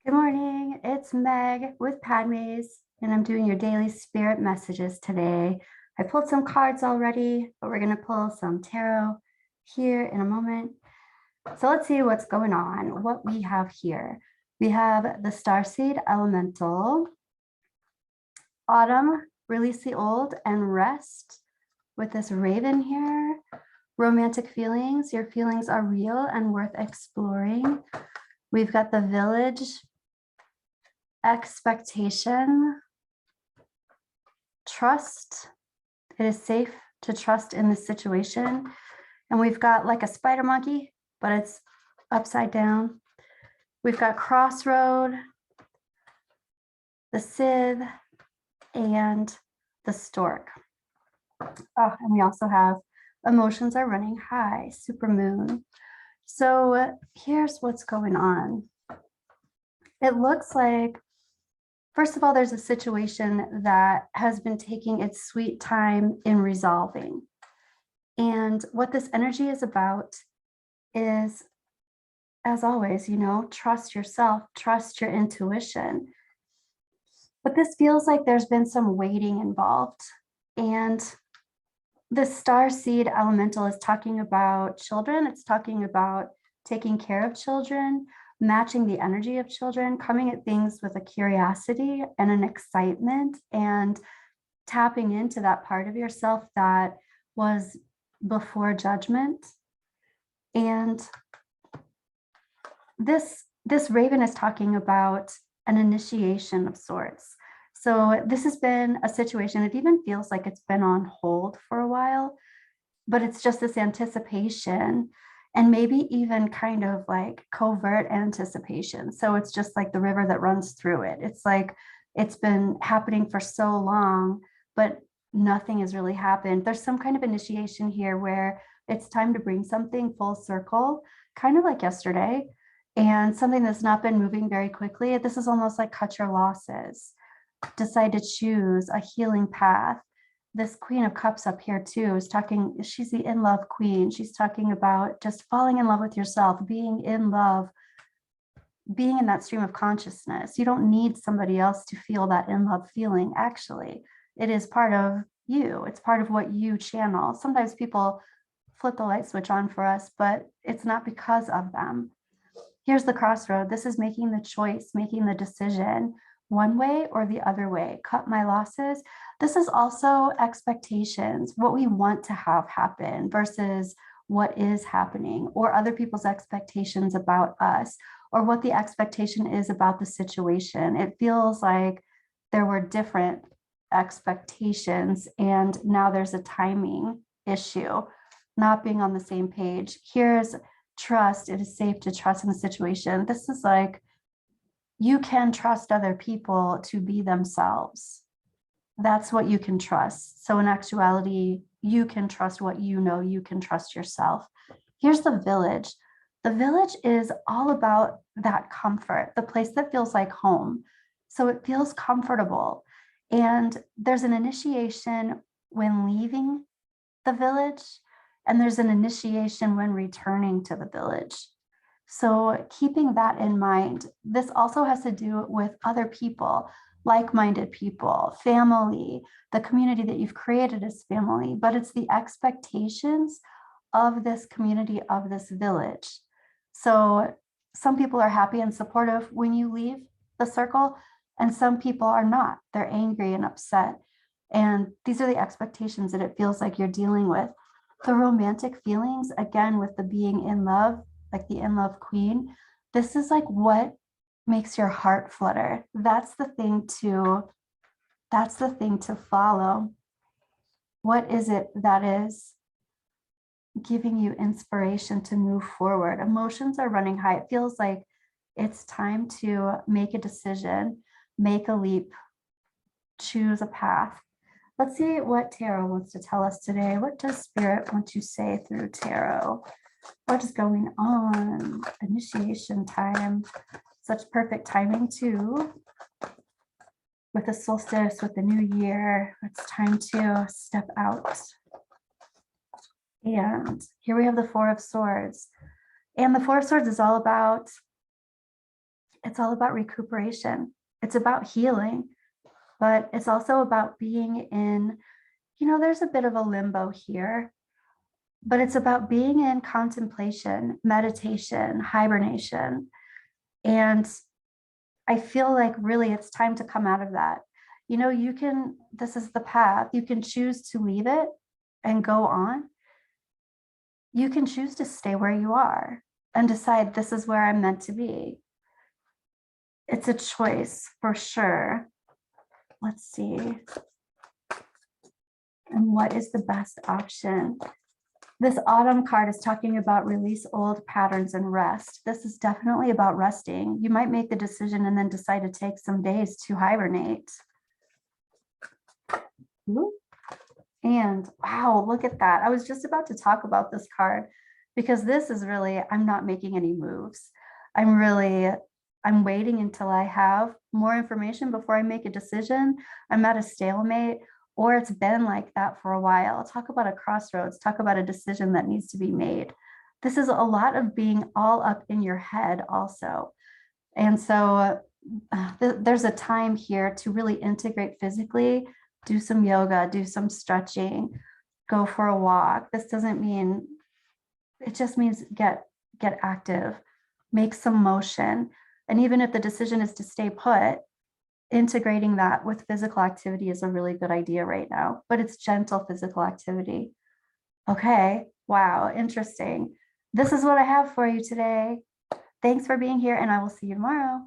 Good morning, it's Meg with Padme's, and I'm doing your daily spirit messages today. I pulled some cards already, but we're going to pull some tarot here in a moment. So let's see what's going on, what we have here. We have the Starseed Elemental, Autumn, Release the Old and Rest with this Raven here. Romantic feelings, your feelings are real and worth exploring. We've got the Village, Expectation, trust. It is safe to trust in this situation. And we've got like a spider monkey, but it's upside down. We've got Crossroad, the Scythe, and the Stork. Oh, and we also have emotions are running high, supermoon. So here's what's going on. It looks like, first of all, there's a situation that has been taking its sweet time in resolving. And what this energy is about is, as always, trust yourself, trust your intuition. But this feels like there's been some waiting involved. And the Starseed Elemental is talking about children. It's talking about taking care of children, matching the energy of children, coming at things with a curiosity and an excitement, and tapping into that part of yourself that was before judgment. And this Raven is talking about an initiation of sorts. So this has been a situation, it even feels like it's been on hold for a while, but it's just this anticipation and maybe even kind of like covert anticipation. So it's just like the river that runs through it. It's like it's been happening for so long, but nothing has really happened. There's some kind of initiation here where it's time to bring something full circle, kind of like yesterday, and something that's not been moving very quickly. This is almost like cut your losses, decide to choose a healing path. This Queen of Cups up here too is talking, she's the in love queen. She's talking about just falling in love with yourself, being in love, being in that stream of consciousness. You don't need somebody else to feel that in love feeling. Actually, it is part of you. It's part of what you channel. Sometimes people flip the light switch on for us, but it's not because of them. Here's the crossroad. This is making the choice, making the decision, one way or the other way. Cut my losses. This is also expectations, what we want to have happen versus what is happening, or other people's expectations about us, or what the expectation is about the situation. It feels like there were different expectations, and now there's a timing issue, not being on the same page. Here's trust. It is safe to trust in the situation. This is like, you can trust other people to be themselves. That's what you can trust. So in actuality, you can trust what you know, you can trust yourself. Here's the Village. The Village is all about that comfort, the place that feels like home. So it feels comfortable. And there's an initiation when leaving the village, and there's an initiation when returning to the village. So keeping that in mind, this also has to do with other people, like-minded people, family, the community that you've created as family, but it's the expectations of this community, of this village. So some people are happy and supportive when you leave the circle, and some people are not. They're angry and upset. And these are the expectations that it feels like you're dealing with. The romantic feelings, again, with the being in love, like the in love queen, this is like what makes your heart flutter. That's the thing to follow. What is it that is giving you inspiration to move forward? Emotions are running high. It feels like it's time to make a decision, make a leap, choose a path. Let's see what tarot wants to tell us today. What does Spirit want to say through tarot? What is going on? Initiation time. Such perfect timing too. With the solstice, with the new year, it's time to step out. And here we have the Four of Swords. And the Four of Swords is all about it's all about recuperation. It's about healing, but it's also about being in, there's a bit of a limbo here, but it's about being in contemplation, meditation, hibernation. And I feel like really it's time to come out of that. This is the path. You can choose to leave it and go on. You can choose to stay where you are and decide this is where I'm meant to be. It's a choice for sure. Let's see. And what is the best option? This autumn card is talking about release old patterns and rest. This is definitely about resting. You might make the decision and then decide to take some days to hibernate. And wow, look at that. I was just about to talk about this card because this is really, I'm not making any moves. I'm waiting until I have more information before I make a decision. I'm at a stalemate, or it's been like that for a while. Talk about a crossroads, talk about a decision that needs to be made. This is a lot of being all up in your head also. And so there's a time here to really integrate physically, do some yoga, do some stretching, go for a walk. This doesn't mean, it just means get active, make some motion. And even if the decision is to stay put, integrating that with physical activity is a really good idea right now, but it's gentle physical activity. Okay, wow, interesting. This is what I have for you today. Thanks for being here, and I will see you tomorrow.